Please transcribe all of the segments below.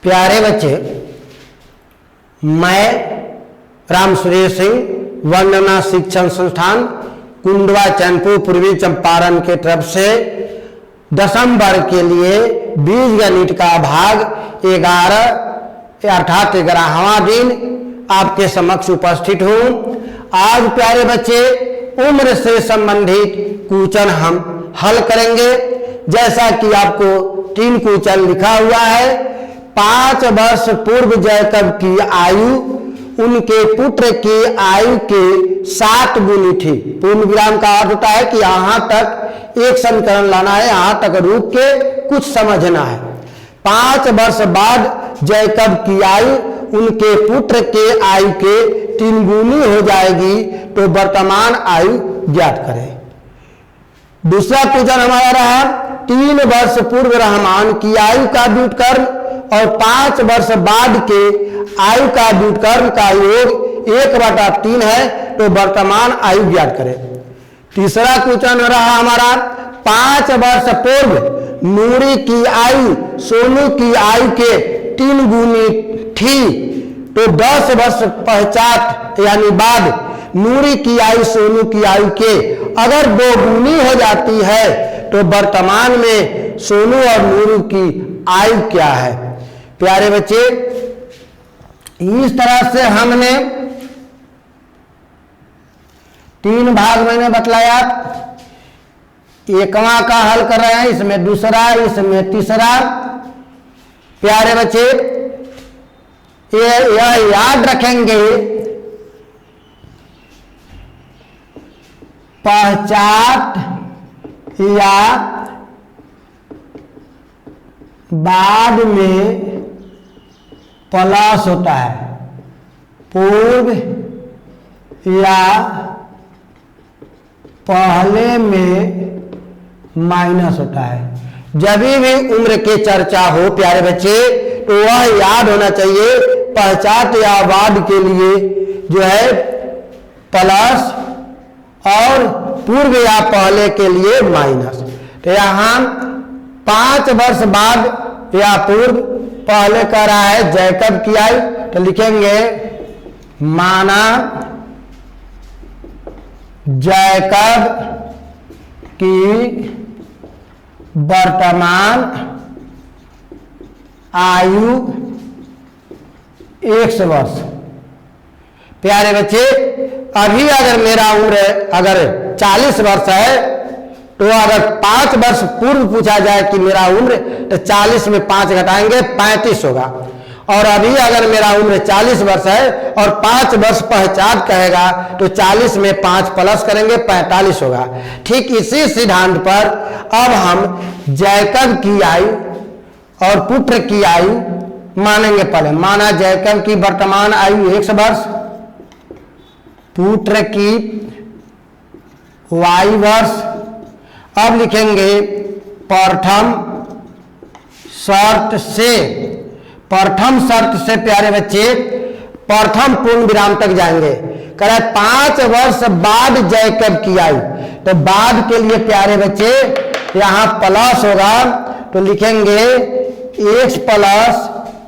प्यारे बच्चे, मैं राम सुरेश सिंह वंदना शिक्षण संस्थान कुंडवा चैनपुर पूर्वी चंपारण के तरफ से 10वीं वर्ग के लिए बीज गणित का भाग 11 अर्थात 11वां दिन आपके समक्ष उपस्थित हूँ। आज प्यारे बच्चे उम्र से संबंधित क्वेश्चन हम हल करेंगे। जैसा कि आपको 3 क्वेश्चन लिखा हुआ है। 5 वर्ष पूर्व जैकब की आयु उनके पुत्र की आयु के 7 गुनी थी। पूर्ण विराम का अर्थ होता है कि यहाँ तक एक समीकरण लाना है, यहाँ तक रुक के कुछ समझना है। 5 वर्ष बाद जैकब की आयु उनके पुत्र के आयु के 3 गुनी हो जाएगी, तो वर्तमान आयु ज्ञात करें। दूसरा क्वेश्चन हमारा रहा 3 वर्ष पूर्व रहमान की आयु का व्युत्क्रम और 5 वर्ष बाद के आयु का व्युत्क्रम का योग 1/3 है, तो वर्तमान आयु ज्ञात करें। तीसरा क्वेश्चन रहा हमारा 5 वर्ष पूर्व नूरी की आयु सोनू की आयु के 3 गुनी थी, तो 10 वर्ष पश्चात यानी बाद नूरी की आयु सोनू की आयु के अगर 2 गुनी हो जाती है, तो वर्तमान में सोनू और नूरी की आयु क्या है। प्यारे बच्चे, इस तरह से हमने 3 भाग मैंने बतलाया। 1वां का हल कर रहे हैं, इसमें दूसरा, इसमें तीसरा। प्यारे बच्चे, यह याद रखेंगे, पश्चात या बाद में प्लस होता है, पूर्व या पहले में माइनस होता है। जब भी उम्र के चर्चा हो प्यारे बच्चे, तो वह याद होना चाहिए पश्चात या बाद के लिए जो है प्लस और पूर्व या पहले के लिए माइनस। तो यहाँ 5 वर्ष बाद या पूर्व पहले कह रहा है जैकब की आयु, तो लिखेंगे माना जैकब की वर्तमान आयु 100 वर्ष। प्यारे बच्चे, अभी अगर मेरा उम्र अगर 40 वर्ष है, तो अगर 5 वर्ष पूर्व पूछा जाए कि मेरा उम्र, तो 40 में 5 घटाएंगे 35 होगा। और अभी अगर मेरा उम्र 40 वर्ष है और 5 वर्ष पश्चात कहेगा, तो 40 में 5 प्लस करेंगे 45 होगा। ठीक इसी सिद्धांत पर अब हम जैकब की आयु और पुत्र की आयु मानेंगे। पहले माना जैकब की वर्तमान आयु 100 वर्ष, पुत्र की वायु वर्ष। अब लिखेंगे प्रथम शर्त से प्यारे बच्चे प्रथम पूर्ण विराम तक जाएंगे। कह रहा है 5 वर्ष बाद जैकब की आयु, तो बाद के लिए प्यारे बच्चे यहाँ प्लस होगा, तो लिखेंगे x +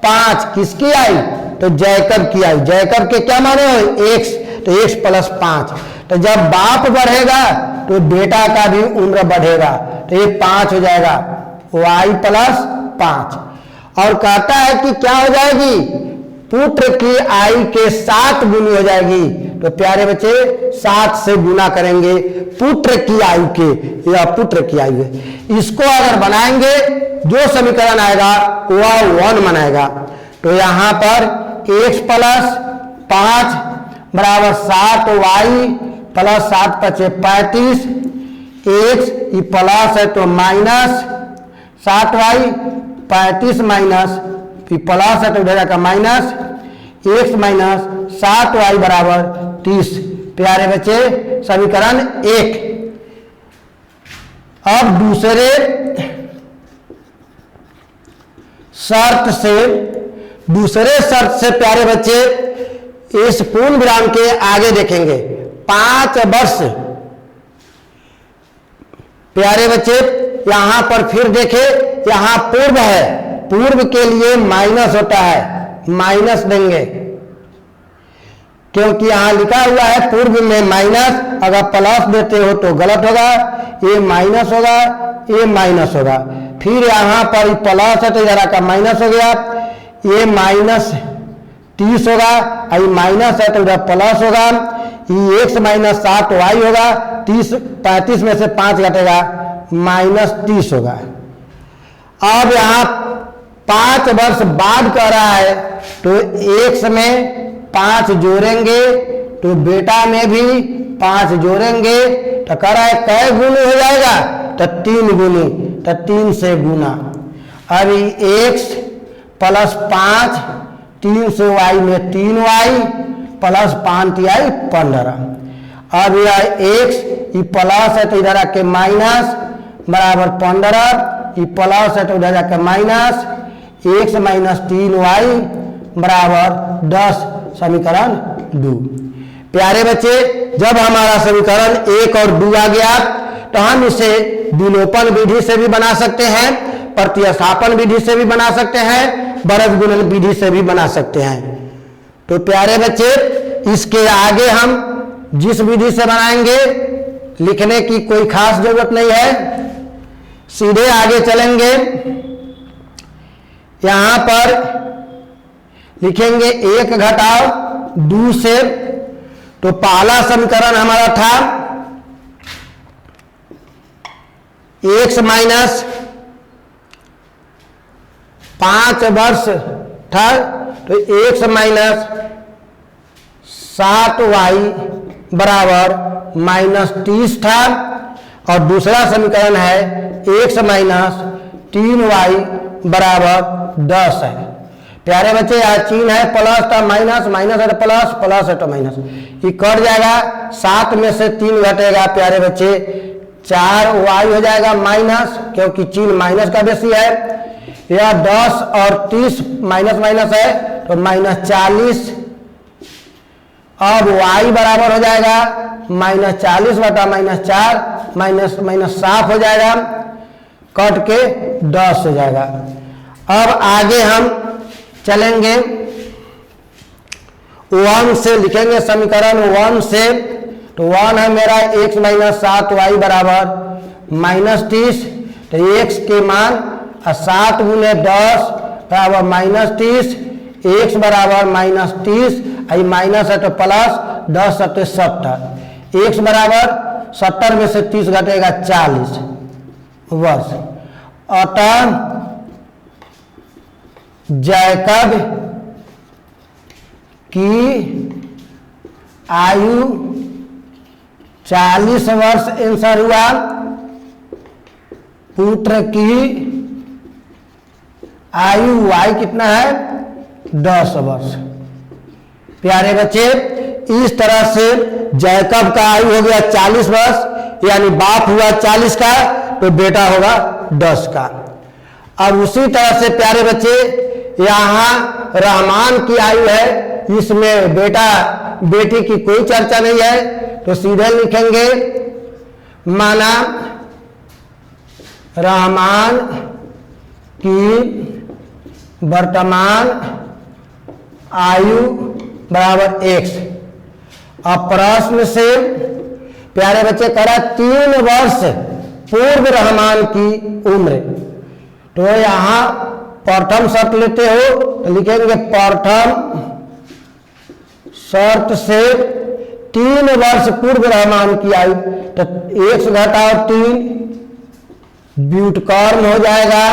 5 किसकी आयु, तो जैकब की आयु। जैकब के क्या माने हो, x, तो x + 5। तो जब बाप बढ़ेगा तो बेटा का भी उम्र बढ़ेगा, तो ये 5 हो जाएगा, y + 5। और कहता है कि क्या हो जाएगी, पुत्र की आयु के 7 गुनी हो जाएगी। तो प्यारे बच्चे 7 से गुना करेंगे पुत्र की आयु के, या पुत्र की आयु है। इसको अगर बनाएंगे जो समीकरण आएगा वह 1 बनाएगा। तो यहाँ पर x + 5 बराबर 7y + 7 × 5 = 35। x ये प्लस है तो माइनस 7y, 35 माइनस फिर प्लस है तो उधर का माइनस x - 7y बराबर 30। प्यारे बच्चे समीकरण 1। अब दूसरे शर्त से प्यारे बच्चे इस पूर्ण विराम के आगे देखेंगे 5 वर्ष। प्यारे बच्चे यहां पर फिर देखे, यहां पूर्व है पूर्व के लिए माइनस होता है, माइनस देंगे, क्योंकि यहां लिखा हुआ है पूर्व में माइनस, अगर प्लस देते हो तो गलत होगा, ये माइनस होगा, ये माइनस होगा। फिर यहां पर प्लस है तो इधर का माइनस हो गया, ये माइनस 30 होगा, ये माइनस है तो इधर प्लस होगा, ये x माइनस 7y होगा, 35 में से 5 घटेगा, माइनस 30 होगा। अब यहाँ 5 वर्ष बाद कह रहा है तो x में 5 जोड़ेंगे तो बेटा में भी 5 जोड़ेंगे तो कह रहा है कै गुनी हो जाएगा, तो 3 गुनी, तो 3 से गुना। अभी x प्लस 5, 3 से y में 3y प्लस 5y 15। अब यह x ये प्लस है तो इधर आके माइनस बराबर 15, ये प्लस है तो इधर आके माइनस, x माइनस 3y बराबर 10, समीकरण 2। प्यारे बच्चे, जब हमारा समीकरण 1 और 2 आ गया तो हम इसे विलोपन विधि से भी बना सकते हैं, प्रतिस्थापन विधि से भी बना सकते हैं, बरज गुणन विधि से भी बना सकते हैं। तो प्यारे बच्चे, इसके आगे हम जिस विधि से बनाएंगे लिखने की कोई खास जरूरत नहीं है, सीधे आगे चलेंगे। यहां पर लिखेंगे 1 घटाओ 2 से, तो पहला समीकरण हमारा था x माइनस 5 वर्ष था तो x माइनस 7y बराबर माइनस 30 था, और दूसरा समीकरण है x माइनस 3y बराबर 10 है। प्यारे बच्चे, यहाँ चिन्ह है प्लस था माइनस, माइनस है तो प्लस, प्लस है तो माइनस, ये कट जाएगा, 7 में से 3 घटेगा। प्यारे बच्चे, 4y हो जाएगा माइनस, क्योंकि चिन्ह माइनस का बेसी है। यह 10 और 30 माइनस माइनस है तो माइनस 40। अब y बराबर हो जाएगा माइनस 40 बटा माइनस 4, माइनस माइनस साफ हो जाएगा, कट के 10 हो जाएगा। अब आगे हम चलेंगे 1 से, लिखेंगे समीकरण 1 से, तो 1 है मेरा x माइनस 7y बराबर माइनस 30, तो x के मान 7 गुने 10 बराबर माइनस 30, x बराबर माइनस 30, आई माइनस है तो प्लस, 10 सत्ते 70, x बराबर 70 में से 30 घटेगा 40 वर्ष। अतः जैकब की आयु 40 वर्ष आंसर हुआ। पुत्र की आयु y कितना है, 10 वर्ष। प्यारे बच्चे, इस तरह से जैकब का आयु हो गया 40 वर्ष, यानी बाप हुआ 40 का तो बेटा होगा 10 का। अब उसी तरह से प्यारे बच्चे, यहाँ रहमान की आयु है, इसमें बेटा बेटी की कोई चर्चा नहीं है, तो सीधे लिखेंगे माना रहमान की वर्तमान आयु बराबर x। अब प्रश्न से प्यारे बच्चे करा 3 वर्ष पूर्व रहमान की उम्र, तो यहां प्रथम शर्त लेते हो तो लिखेंगे प्रथम शर्त से 3 वर्ष पूर्व रहमान की आयु, तो x घटाओ 3 व्युत्क्रम हो जाएगा,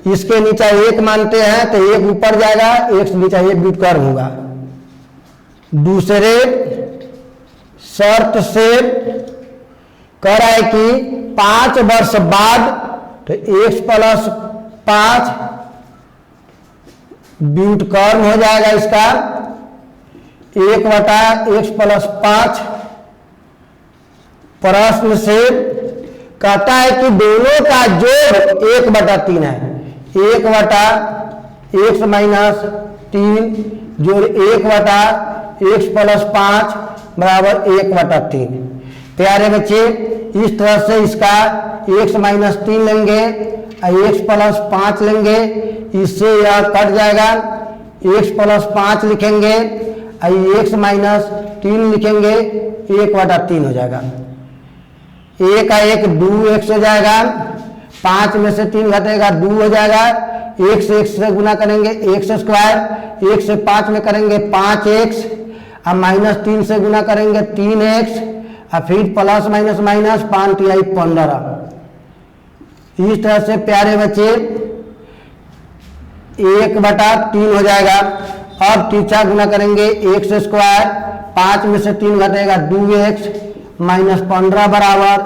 इसके नीचे 1 मानते हैं तो 1 ऊपर जाएगा, x नीचे 1 व्युत्क्रम होगा। दूसरे शर्त से कह रहा है कि 5 वर्ष बाद तो x प्लस 5 व्युत्क्रम हो जाएगा, इसका 1 बटा x प्लस 5। प्रश्न से कहता है कि दोनों का जोड़ 1 बटा 3 है, 1 बटा x माइनस 3 जोड़ 1 बटा x प्लस 5 बराबर 1 बटा 3। प्यारे बच्चे, इस तरह से इसका x माइनस 3 लेंगे x प्लस 5 लेंगे, इससे यह कट जाएगा, x प्लस 5 लिखेंगे, x माइनस 3 लिखेंगे, 1/3 हो जाएगा, 1 का 1 2x हो जाएगा, 5 में से 3 घटेगा 2 हो जाएगा, 1 से x से गुना करेंगे x स्क्वायर, 1 से 5 में करेंगे 5x, अब माइनस 3 से गुना करेंगे 3x, और फिर प्लस माइनस माइनस 5 तिहाई 15। इस तरह से प्यारे बच्चे 1/3 हो जाएगा। अब तीसरा गुना करेंगे x स्क्वायर, 5 में से 3 घटेगा 2x, माइनस 15 बराबर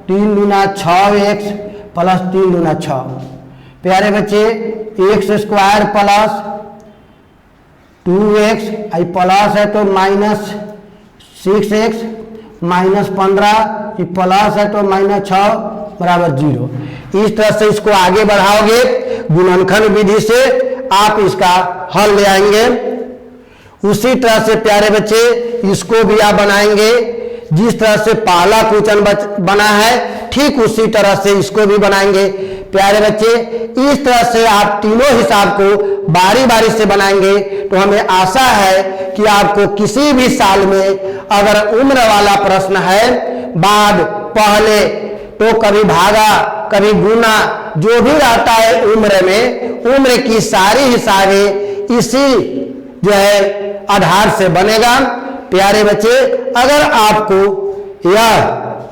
3 दूना 6x प्लस 3 दूना 6। प्यारे बच्चे x स्क्वायर प्लस 2x, आई प्लस है तो माइनस 6x, माइनस 15, ये प्लस है तो माइनस 6 बराबर 0। इस तरह से इसको आगे बढ़ाओगे, गुणनखंड विधि से आप इसका हल ले आएंगे। उसी तरह से प्यारे बच्चे इसको भी आप बनाएंगे, जिस तरह से पहला क्वेश्चन बना है ठीक उसी तरह से इसको भी बनाएंगे। प्यारे बच्चे इस तरह से आप तीनों हिसाब को बारी बारी से बनाएंगे तो हमें आशा है कि आपको किसी भी साल में अगर उम्र वाला प्रश्न है, बाद पहले तो कभी भागा कभी गुना जो भी रहता है उम्र में, उम्र की सारी हिसाबें इसी जो है आधार से बनेगा। प्यारे बच्चे अगर आपको यह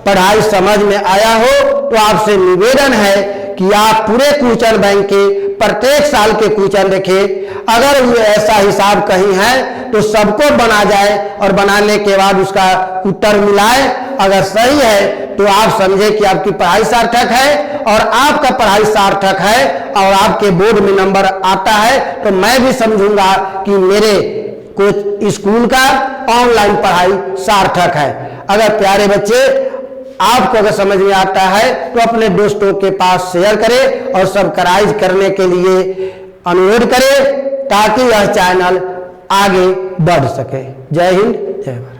पढ़ाई समझ में आया हो तो आपसे निवेदन है कि आप पूरे क्वेश्चन बैंक के प्रत्येक साल के क्वेश्चन देखें। अगर वो ऐसा हिसाब कहीं है तो सबको बना जाए और बनाने के बाद उसका उत्तर मिलाए। अगर सही है तो आप समझे कि आपकी पढ़ाई सार्थक है और आपका पढ़ाई सार्थक है और आपके बोर्ड में नंबर आता है, तो मैं भी समझूंगा कि मेरे कुछ स्कूल का ऑनलाइन पढ़ाई सार्थक है। अगर प्यारे बच्चे आपको अगर समझ में आता है तो अपने दोस्तों के पास शेयर करें और सब्सक्राइब करने के लिए अनुरोध करें ताकि यह चैनल आगे बढ़ सके। जय हिंद, जय भारत।